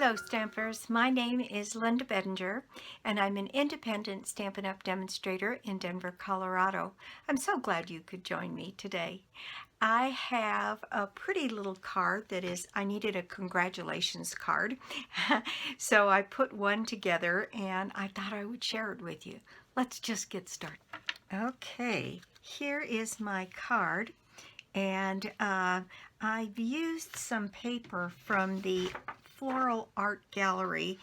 Hello Stampers, my name is Linda Bedinger and I'm an independent Stampin' Up! Demonstrator in Denver, Colorado. I'm so glad you could join me today. I have a pretty little card that is, I needed a congratulations card, so I put one together and I thought I would share it with you. Let's just get started. Okay, here is my card. And I've used some paper from the Floral Art Gallery,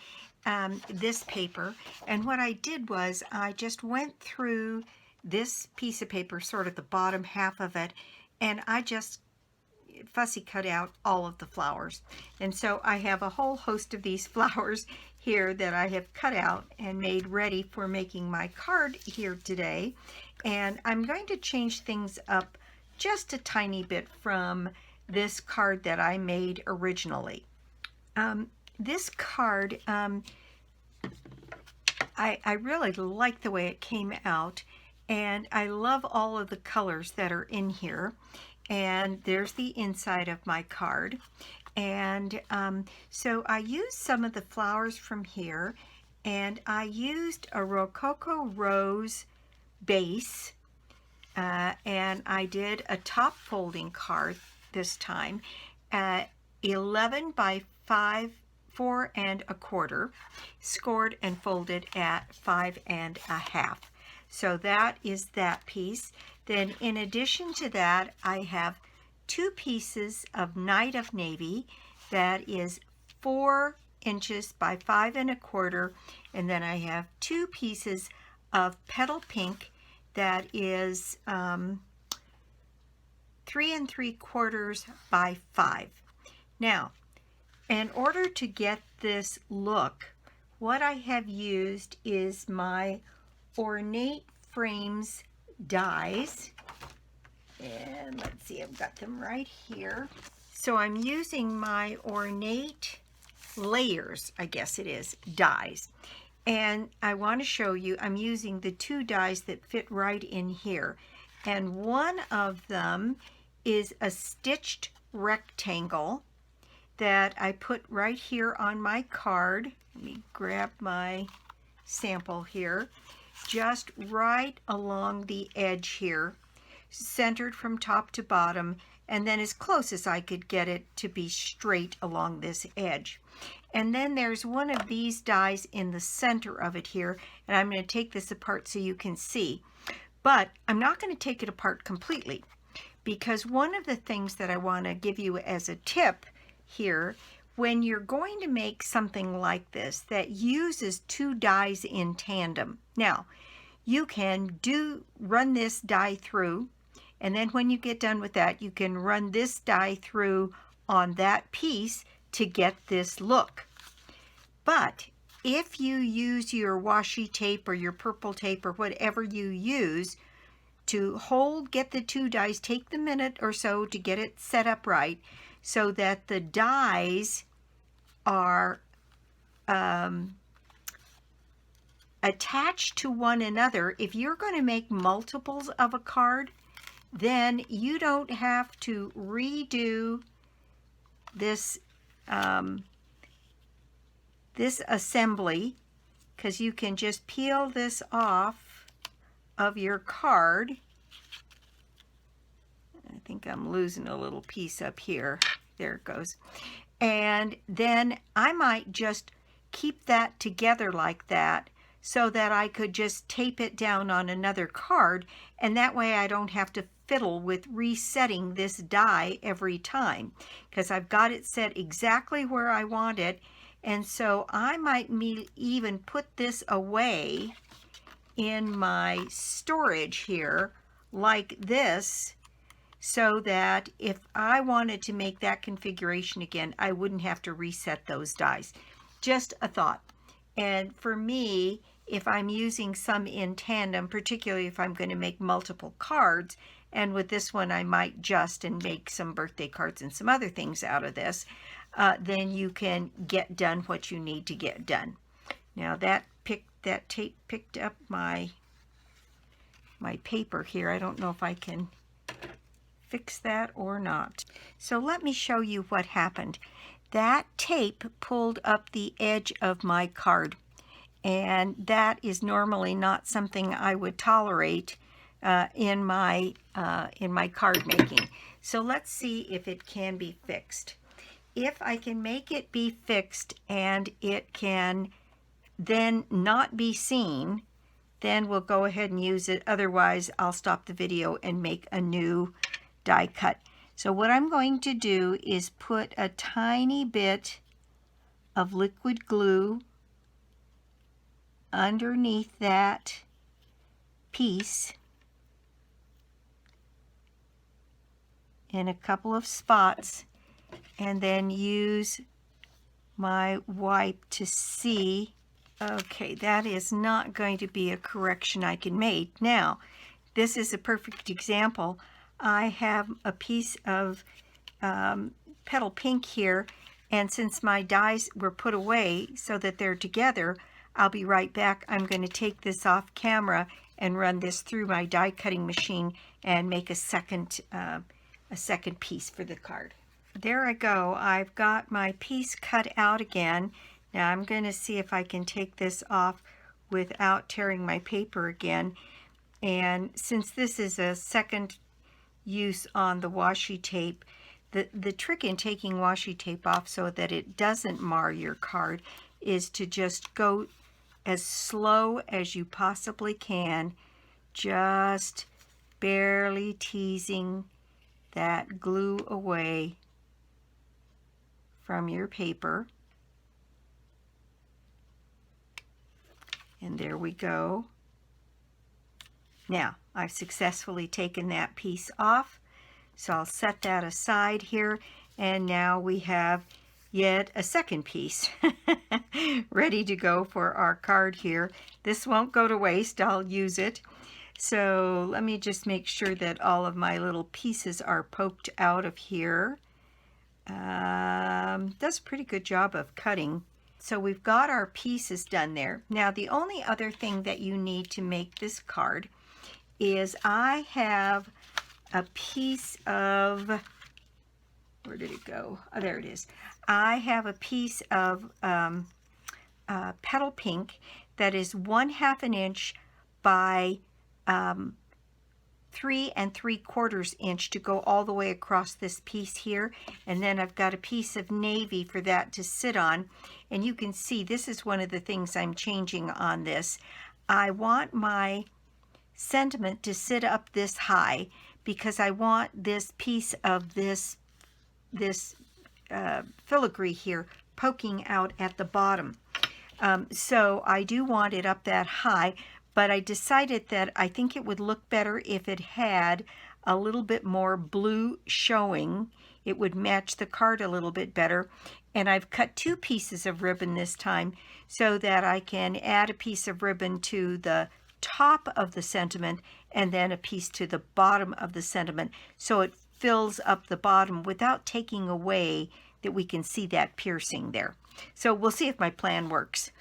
this paper, and what I did was I just went through this piece of paper, sort of the bottom half of it, and I just fussy cut out all of the flowers. And so I have a whole host of these flowers here that I have cut out and made ready for making my card here today. And I'm going to change things up just a tiny bit from this card that I made originally. This card, I really like the way it came out, and I love all of the colors that are in here. And there's the inside of my card. And so I used some of the flowers from here, and I used a Rococo rose base. And I did a top folding card this time, 11 by 4 1/4, scored and folded at 5 1/2. So that is that piece. Then in addition to that, I have 2 pieces of Night of Navy that is 4 inches by 5 1/4, and then I have 2 pieces of Petal Pink that is 3 3/4 by 5. Now, in order to get this look, what I have used is my Ornate Frames dies. And let's see, I've got them right here. So I'm using my Ornate Layers, I guess it is, dies. And I want to show you, I'm using the 2 dies that fit right in here. And one of them is a stitched rectangle that I put right here on my card. Let me grab my sample here. Just right along the edge here, centered from top to bottom, and then as close as I could get it to be straight along this edge. And then there's one of these dies in the center of it here, and I'm going to take this apart so you can see. But I'm not going to take it apart completely, because one of the things that I want to give you as a tip here, when you're going to make something like this that uses 2 dies in tandem. Now, you can run this die through, and then when you get done with that, you can run this die through on that piece to get this look. But if you use your washi tape or your purple tape or whatever you use to get the 2 dies, take the minute or so to get it set up right so that the dies are attached to one another. If you're going to make multiples of a card, then you don't have to redo this this assembly, because you can just peel this off of your card. I think I'm losing a little piece up here. There it goes. And then I might just keep that together like that so that I could just tape it down on another card, and that way I don't have to fiddle with resetting this die every time, because I've got it set exactly where I want it. And so I might even put this away in my storage here like this, so that if I wanted to make that configuration again, I wouldn't have to reset those dies. Just a thought. And for me, if I'm using some in tandem, particularly if I'm going to make multiple cards, and with this one I might just make some birthday cards and some other things out of this, then you can get done what you need to get done. Now that tape picked up my paper here. I don't know if I can fix that or not. So let me show you what happened. that tape pulled up the edge of my card, and that is normally not something I would tolerate in my card making. So let's see if it can be fixed. If I can make it be fixed and it can then not be seen, then we'll go ahead and use it. Otherwise, I'll stop the video and make a new die cut. So what I'm going to do is put a tiny bit of liquid glue underneath that piece in a couple of spots, and then use my wipe to see. Okay, that is not going to be a correction I can make. Now, this is a perfect example. I have a piece of Petal Pink here, and since my dies were put away so that they're together, I'll be right back. I'm going to take this off camera and run this through my die cutting machine and make a second piece for the card. There I go. I've got my piece cut out again. Now I'm going to see if I can take this off without tearing my paper again. And since this is a second use on the washi tape, the trick in taking washi tape off so that it doesn't mar your card is to just go as slow as you possibly can, just barely teasing that glue away from your paper. And there we go. Now, I've successfully taken that piece off, so I'll set that aside here, and now we have yet a second piece ready to go for our card here. This won't go to waste, I'll use it. So let me just make sure that all of my little pieces are poked out of here. Does a pretty good job of cutting. So we've got our pieces done there. Now the only other thing that you need to make this card is I have a piece of, where did it go? Oh, there it is. I have a piece of Petal Pink that is 1/2 inch by 3 3/4 inch to go all the way across this piece here. And then I've got a piece of navy for that to sit on. And you can see this is one of the things I'm changing on this. I want my sentiment to sit up this high because I want this piece of this filigree here poking out at the bottom. So I do want it up that high, but I decided that I think it would look better if it had a little bit more blue showing. It would match the card a little bit better. And I've cut 2 pieces of ribbon this time so that I can add a piece of ribbon to the top of the sentiment and then a piece to the bottom of the sentiment, so it fills up the bottom without taking away that we can see that piercing there. So we'll see if my plan works.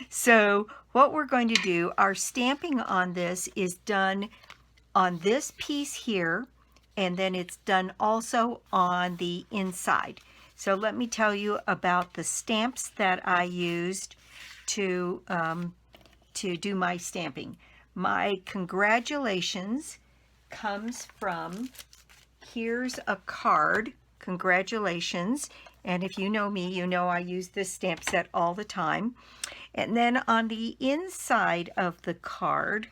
So what we're going to do, our stamping on this is done on this piece here, and then it's done also on the inside. So let me tell you about the stamps that I used to do my stamping. My congratulations comes from, here's a card, congratulations. And if you know me, you know I use this stamp set all the time. And then on the inside of the card,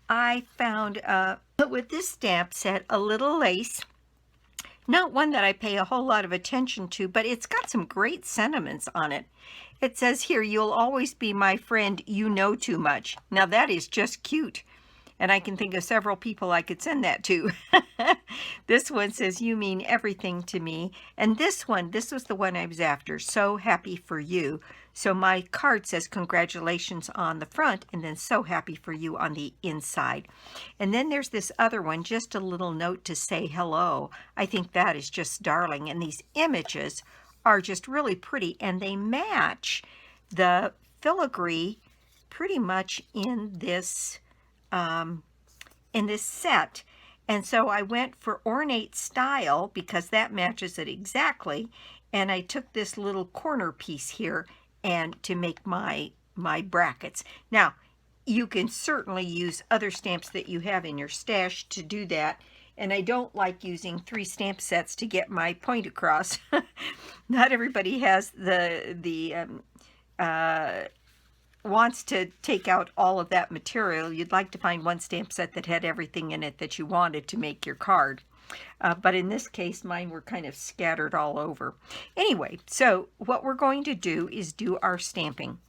I found with this stamp set a little lace. Not one that I pay a whole lot of attention to, but it's got some great sentiments on it. It says here, "You'll always be my friend, you know too much." Now that is just cute. And I can think of several people I could send that to. This one says, "You mean everything to me." And this one, this was the one I was after, "So happy for you." So my card says congratulations on the front and then "so happy for you" on the inside. And then there's this other one, just a little note to say hello. I think that is just darling. And these images are just really pretty, and they match the filigree pretty much in this set. And so I went for ornate style because that matches it exactly. And I took this little corner piece here and to make my brackets. Now, you can certainly use other stamps that you have in your stash to do that. And I don't like using 3 stamp sets to get my point across. Not everybody has wants to take out all of that material. You'd like to find one stamp set that had everything in it that you wanted to make your card. But in this case, mine were kind of scattered all over. Anyway, so what we're going to do is do our stamping.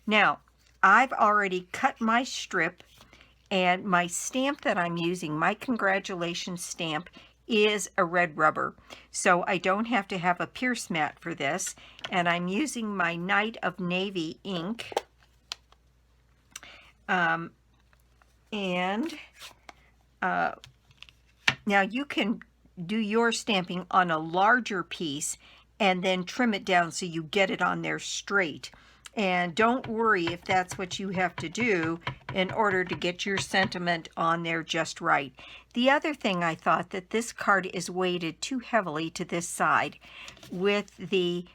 Now, I've already cut my strip, and my stamp that I'm using, my congratulations stamp, is a red rubber. So I don't have to have a pierce mat for this. And I'm using my Night of Navy ink. Now you can do your stamping on a larger piece and then trim it down so you get it on there straight. And don't worry if that's what you have to do in order to get your sentiment on there just right. The other thing, I thought that this card is weighted too heavily to this side with the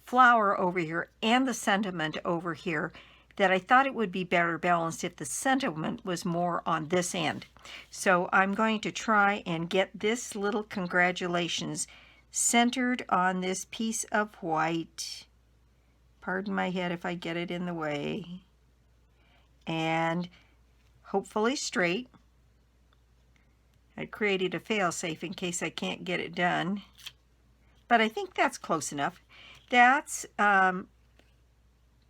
flower over here and the sentiment over here, that I thought it would be better balanced if the sentiment was more on this end. So I'm going to try and get this little congratulations centered on this piece of white. Pardon my head if I get it in the way. And hopefully straight. I created a fail-safe in case I can't get it done. But I think that's close enough. That's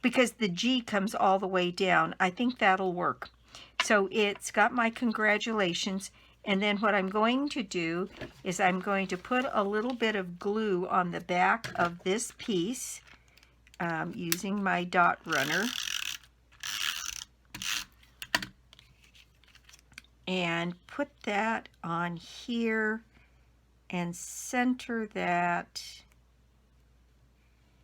because the G comes all the way down. I think that'll work. So it's got my congratulations. And then what I'm going to do is I'm going to put a little bit of glue on the back of this piece using my dot runner. And put that on here and center that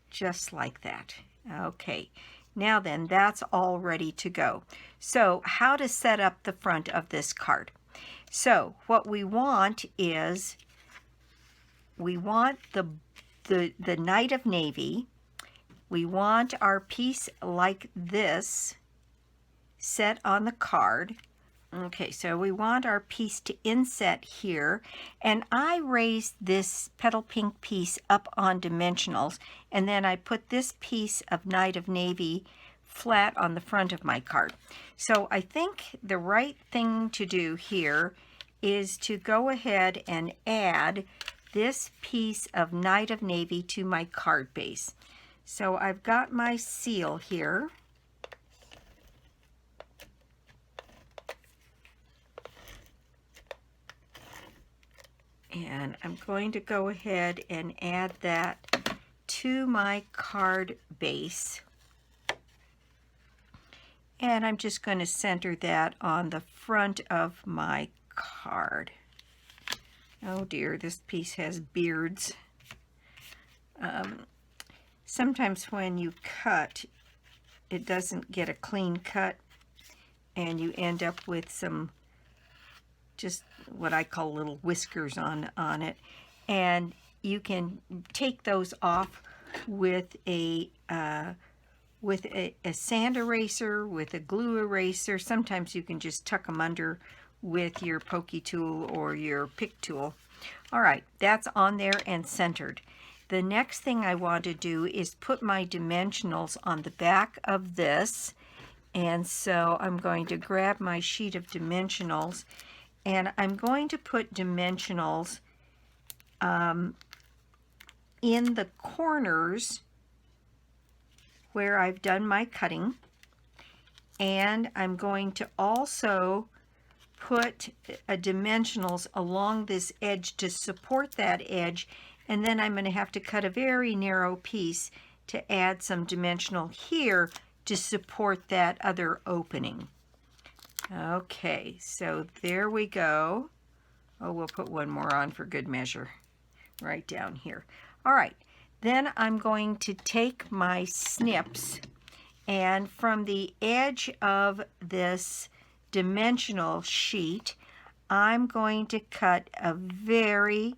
just like that. Okay, now then, that's all ready to go. So how to set up the front of this card. So what we want is, we want the Night of Navy. We want our piece like this set on the card. Okay, so we want our piece to inset here, and I raised this Petal Pink piece up on dimensionals, and then I put this piece of Night of Navy flat on the front of my card. So I think the right thing to do here is to go ahead and add this piece of Night of Navy to my card base. So I've got my seal here. And I'm going to go ahead and add that to my card base. And I'm just going to center that on the front of my card. Oh dear, this piece has beards. Sometimes when you cut, it doesn't get a clean cut, and you end up with some just what I call little whiskers on it, and you can take those off with a sand eraser, with a glue eraser. Sometimes you can just tuck them under with your pokey tool or your pick tool. All right, that's on there and centered. The next thing I want to do is put my dimensionals on the back of this, and so I'm going to grab my sheet of dimensionals, and I'm going to put dimensionals in the corners where I've done my cutting. And I'm going to also put dimensionals along this edge to support that edge. And then I'm going to have to cut a very narrow piece to add some dimensional here to support that other opening. Okay, so there we go. Oh, we'll put one more on for good measure right down here. All right, then I'm going to take my snips, and from the edge of this dimensional sheet, I'm going to cut a very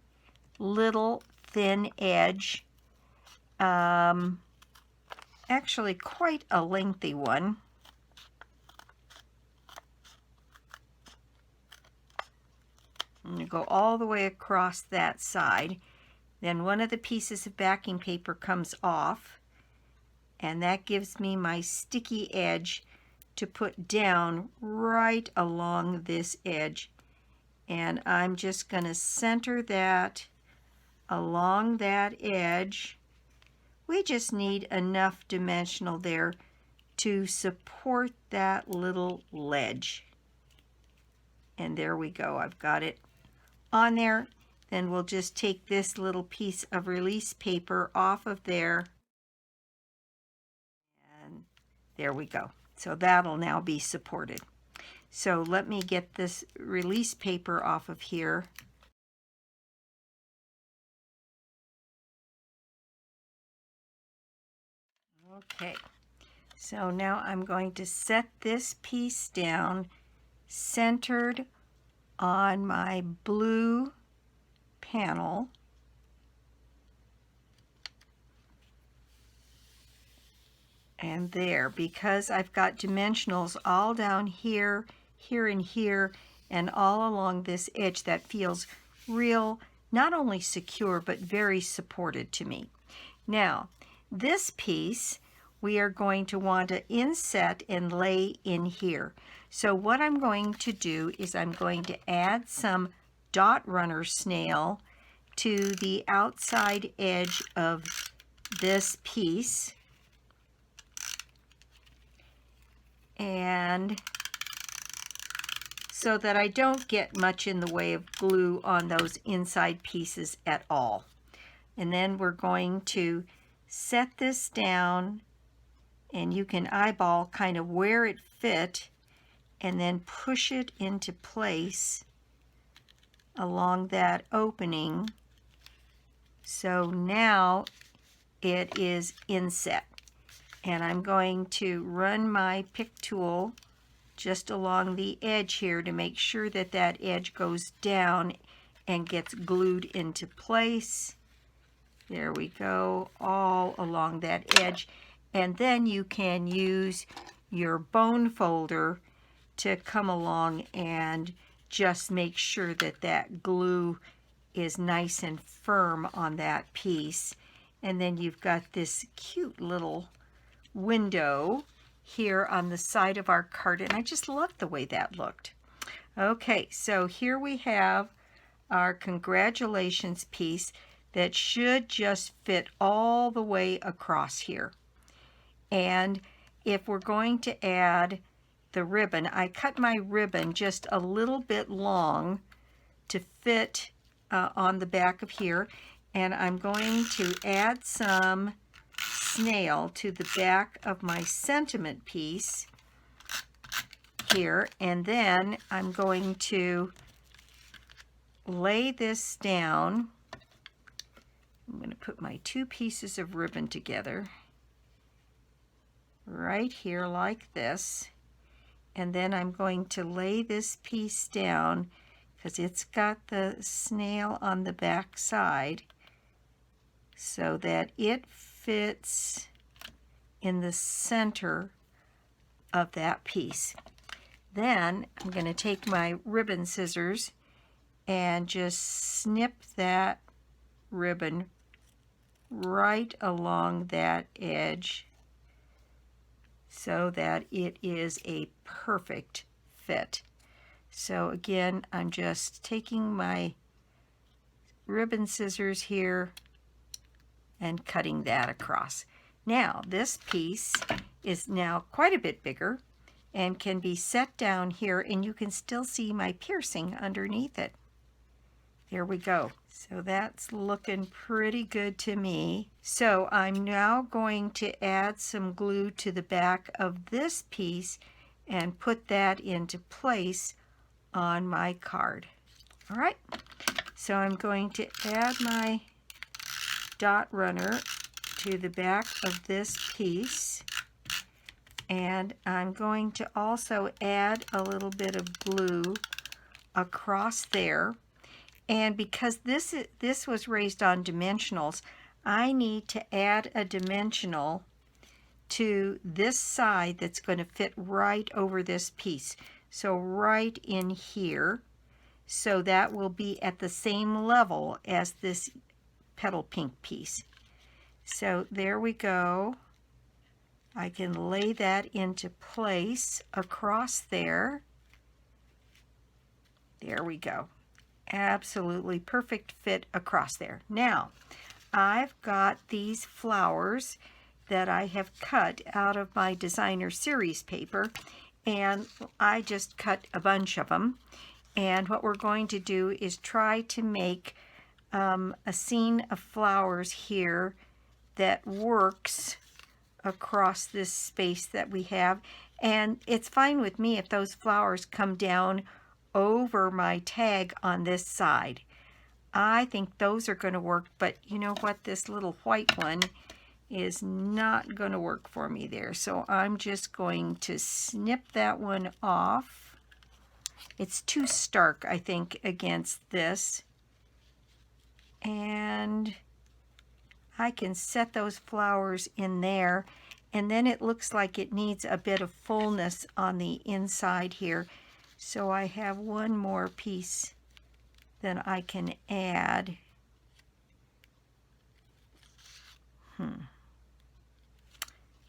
little thin edge, actually quite a lengthy one. I'm going to go all the way across that side. Then one of the pieces of backing paper comes off, and that gives me my sticky edge to put down right along this edge. And I'm just going to center that along that edge. We just need enough dimensional there to support that little ledge. And there we go. I've got it on there. Then we'll just take this little piece of release paper off of there. And there we go. So that'll now be supported. So let me get this release paper off of here. Okay, so now I'm going to set this piece down centered on my blue panel. And there, because I've got dimensionals all down here, here and here, and all along this edge, that feels real, not only secure, but very supported to me. Now, this piece, we are going to want to inset and lay in here. So what I'm going to do is I'm going to add some dot runner snail to the outside edge of this piece. And so that I don't get much in the way of glue on those inside pieces at all. And then we're going to set this down, and you can eyeball kind of where it fit and then push it into place along that opening. So now it is inset. And I'm going to run my pick tool just along the edge here to make sure that that edge goes down and gets glued into place. There we go, all along that edge. And then you can use your bone folder to come along and just make sure that that glue is nice and firm on that piece. And then you've got this cute little window here on the side of our card, and I just love the way that looked. Okay, so here we have our congratulations piece that should just fit all the way across here. And if we're going to add the ribbon, I cut my ribbon just a little bit long to fit on the back of here, and I'm going to add some snail to the back of my sentiment piece here, and then I'm going to lay this down. I'm going to put my two pieces of ribbon together right here like this, and then I'm going to lay this piece down because it's got the snail on the back side so that it fits in the center of that piece. Then I'm going to take my ribbon scissors and just snip that ribbon right along that edge so that it is a perfect fit. So again, I'm just taking my ribbon scissors here and cutting that across. Now this piece is now quite a bit bigger and can be set down here, and you can still see my piercing underneath it. There we go. So that's looking pretty good to me. So I'm now going to add some glue to the back of this piece and put that into place on my card. All right, so I'm going to add my dot runner to the back of this piece, and I'm going to also add a little bit of glue across there. And because this was raised on dimensionals, I need to add a dimensional to this side that's going to fit right over this piece. So right in here. So that will be at the same level as this Petal Pink piece. So there we go. I can lay that into place across there. There we go. Absolutely perfect fit across there. Now, I've got these flowers that I have cut out of my designer series paper, and I just cut a bunch of them. And what we're going to do is try to make a scene of flowers here that works across this space that we have. And it's fine with me if those flowers come down over my tag on this side. I think those are going to work, but you know what? This little white one is not going to work for me there. So I'm just going to snip that one off. It's too stark, I think, against this. And I can set those flowers in there. And then it looks like it needs a bit of fullness on the inside here. So I have one more piece that I can add.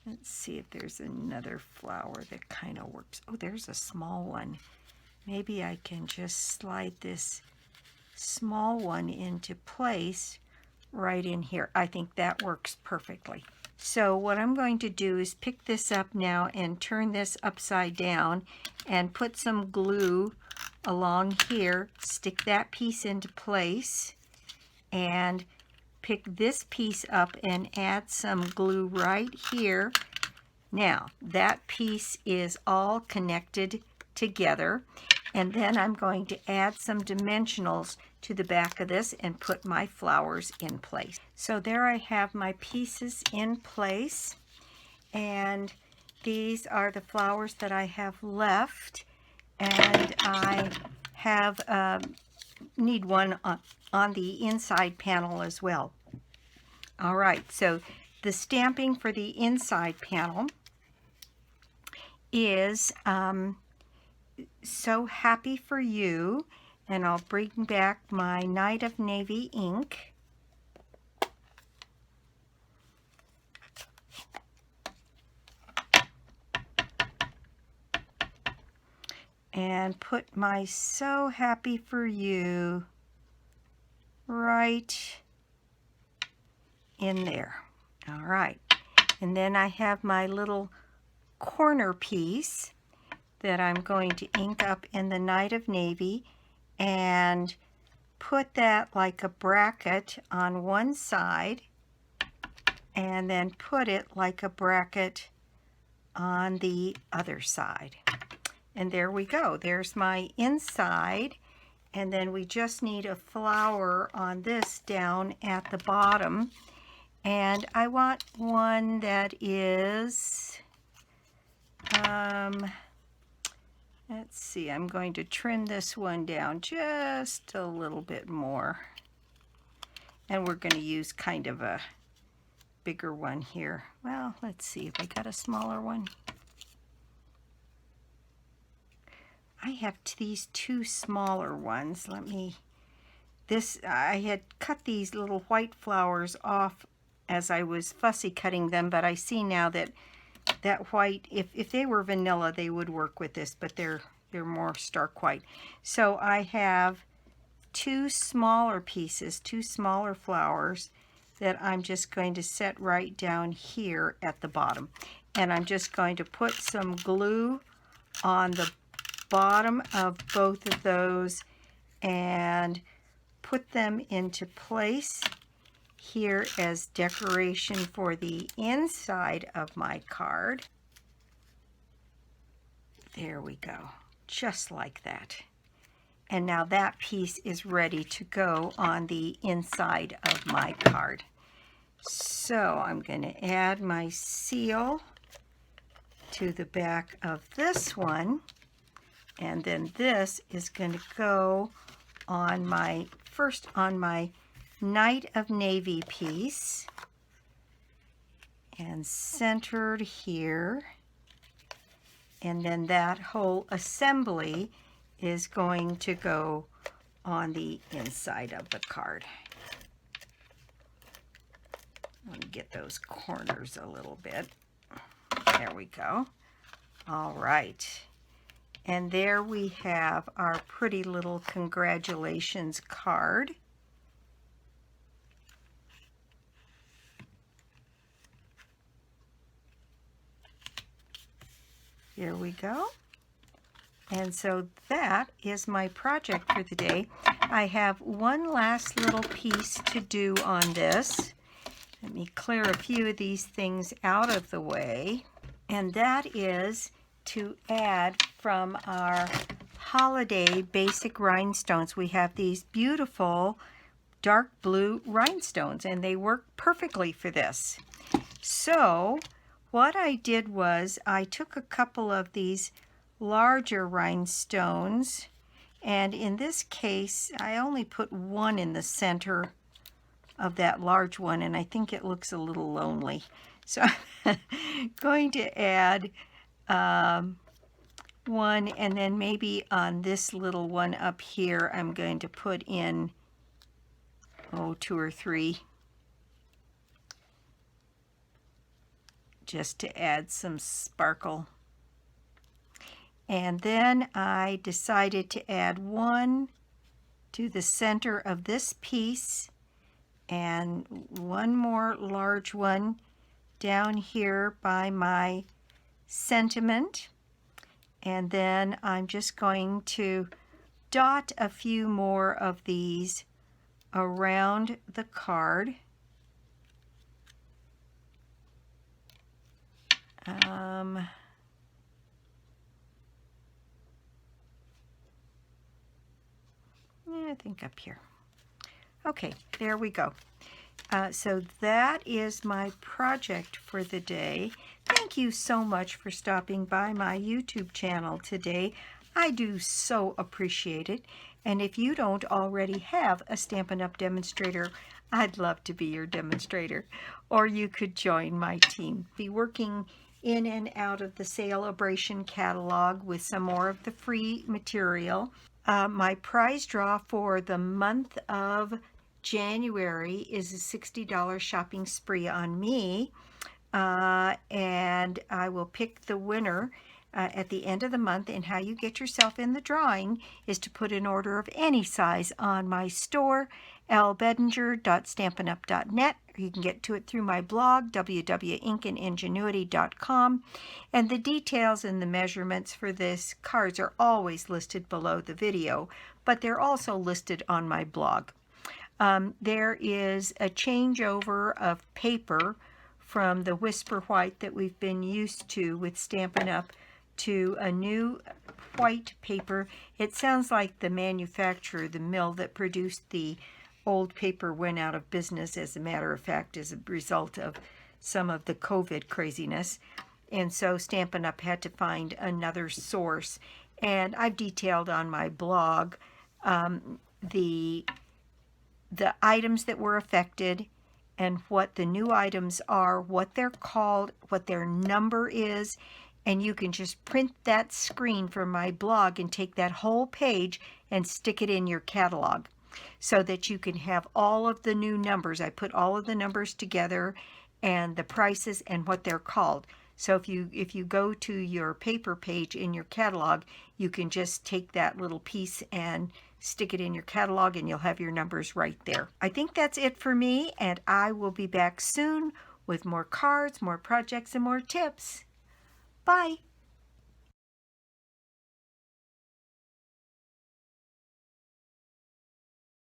Let's see if there's another flower that kind of works. Oh, there's a small one. Maybe I can just slide this small one into place right in here. I think that works perfectly. So what I'm going to do is pick this up now and turn this upside down and put some glue along here, stick that piece into place, and pick this piece up and add some glue right here. Now, that piece is all connected together, and then I'm going to add some dimensionals to the back of this and put my flowers in place. So there I have my pieces in place, and these are the flowers that I have left, and I have need one on the inside panel as well. All right, so the stamping for the inside panel is So Happy for You, and I'll bring back my Night of Navy ink. And put my So Happy for You right in there. All right. And then I have my little corner piece that I'm going to ink up in the Night of Navy and put that like a bracket on one side, and then put it like a bracket on the other side. And there we go. There's my inside. And then we just need a flower on this down at the bottom. And I want one that is, let's see, I'm going to trim this one down just a little bit more. And we're going to use kind of a bigger one here. Well, let's see if I got a smaller one. I have these two smaller ones. I had cut these little white flowers off as I was fussy cutting them, but I see now that that white, if they were vanilla, they would work with this, but they're more stark white. So I have two smaller pieces, two smaller flowers that I'm just going to set right down here at the bottom. And I'm just going to put some glue on the bottom of both of those and put them into place here as decoration for the inside of my card. There we go, just like that. And now that piece is ready to go on the inside of my card. So I'm going to add my seal to the back of this one. And then this is going to go on my, first on my Night of Navy piece, and centered here. And then that whole assembly is going to go on the inside of the card. Let me get those corners a little bit. There we go. All right. And there we have our pretty little congratulations card. Here we go. And so that is my project for the day. I have one last little piece to do on this. Let me clear a few of these things out of the way. And that is to add from our holiday basic rhinestones. We have these beautiful dark blue rhinestones, and they work perfectly for this. So what I did was I took a couple of these larger rhinestones, and in this case I only put one in the center of that large one, and I think it looks a little lonely. So I'm going to add one, and then maybe on this little one up here I'm going to put in, oh, 2 or 3. Just to add some sparkle. And then I decided to add one to the center of this piece, and one more large one down here by my sentiment. And then I'm just going to dot a few more of these around the card. I think up here. Okay, there we go. So that is my project for the day. Thank you so much for stopping by my YouTube channel today. I do so appreciate it. And if you don't already have a Stampin' Up! Demonstrator, I'd love to be your demonstrator. Or you could join my team. Be working in and out of the Celebration catalog with some more of the free material. My prize draw for the month of January is a $60 shopping spree on me, and I will pick the winner at the end of the month. And how you get yourself in the drawing is to put an order of any size on my store, lbedinger.stampinup.net, or you can get to it through my blog, www.inkandingenuity.com, and the details and the measurements for this cards are always listed below the video, but they're also listed on my blog. There is a changeover of paper from the Whisper White that we've been used to with Stampin' Up! To a new white paper. It sounds like the manufacturer, the mill that produced the old paper, went out of business, as a matter of fact, as a result of some of the COVID craziness. And so Stampin' Up! Had to find another source. And I've detailed on my blog the items that were affected and what the new items are, what they're called, what their number is. And you can just print that screen from my blog and take that whole page and stick it in your catalog so that you can have all of the new numbers. I put all of the numbers together and the prices and what they're called. So if you go to your paper page in your catalog, you can just take that little piece and stick it in your catalog and you'll have your numbers right there. I think that's it for me, and I will be back soon with more cards, more projects, and more tips. Bye.